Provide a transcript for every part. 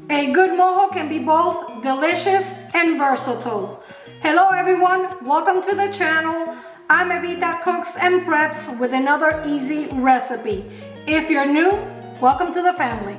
A good mojo can be both delicious and versatile. Hello everyone, welcome to the channel. I'm Evita Cooks and Preps with another easy recipe. If you're new, welcome to the family.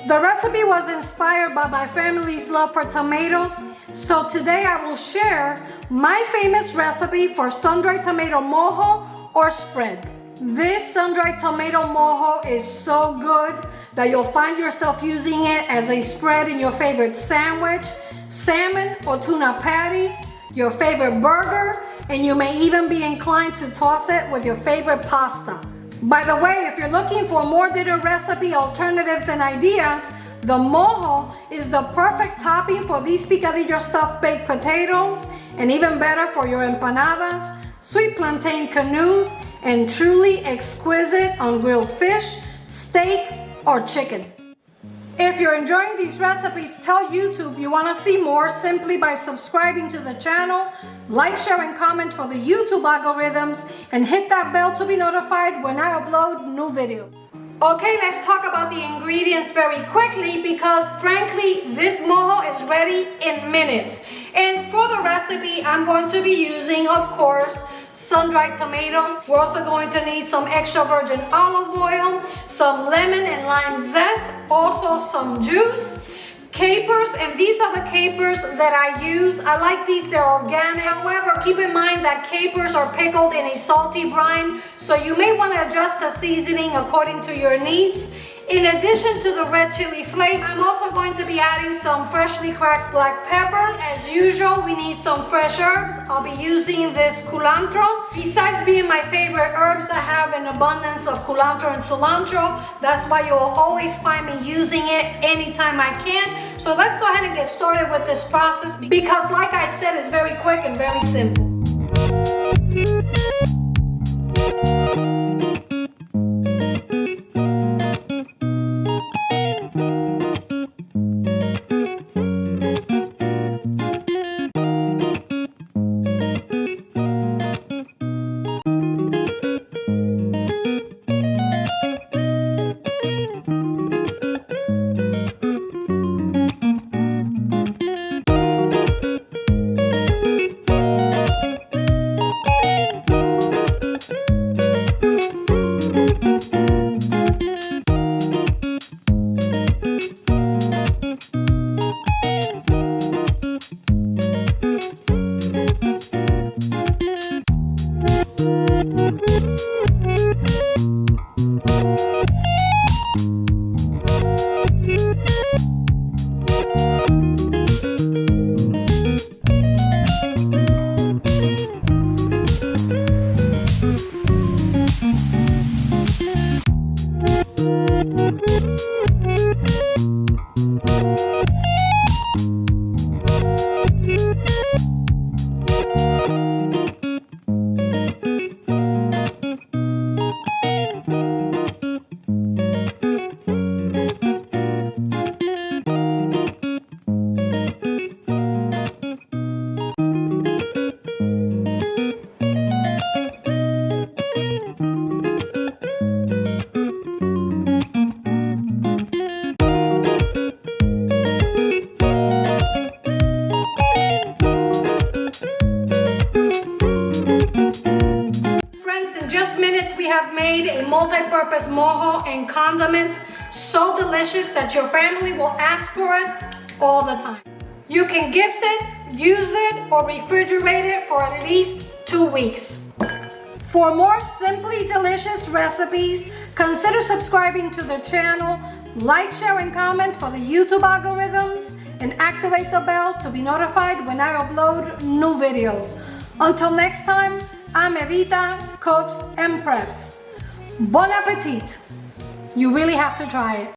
The recipe was inspired by my family's love for tomatoes, so today I will share my famous recipe for Sundried Tomato Mojo or spread. This Sundried Tomato Mojo is so good that you'll find yourself using it as a spread in your favorite sandwich, salmon or tuna patties, your favorite burger, and you may even be inclined to toss it with your favorite pasta. By the way, if you're looking for more dinner recipe alternatives and ideas, the mojo is the perfect topping for these picadillo stuffed baked potatoes, and even better for your empanadas, sweet plantain canoes, and truly exquisite on grilled fish, steak, or chicken. If you're enjoying these recipes, tell YouTube you want to see more simply by subscribing to the channel, like, share, and comment for the YouTube algorithms, and hit that bell to be notified when I upload new videos. Okay, let's talk about the ingredients very quickly because frankly, this mojo is ready in minutes. And for the recipe, I'm going to be using, of course, sun-dried tomatoes. We're also going to need some extra virgin olive oil, some lemon and lime zest, also some juice, capers, and these are the capers that I use. I like these, they're organic. However, keep in mind that capers are pickled in a salty brine, so you may want to adjust the seasoning according to your needs. In addition to the red chili flakes, I'm also going to be adding some freshly cracked black pepper. As usual, we need some fresh herbs. I'll be using this culantro. Besides being my favorite herbs, I have an abundance of culantro and cilantro. That's why you will always find me using it anytime I can. So let's go ahead and get started with this process because, like I said, it's very quick and very simple. Minutes we have made a multi-purpose mojo and condiment so delicious that your family will ask for it all the time. You can gift it, use it, or refrigerate it for at least 2 weeks. For more simply delicious recipes, consider subscribing to the channel, like, share, and comment for the YouTube algorithms, and activate the bell to be notified when I upload new videos. Until next time, I'm Evita Cooks and Preps. Bon appetit! You really have to try it.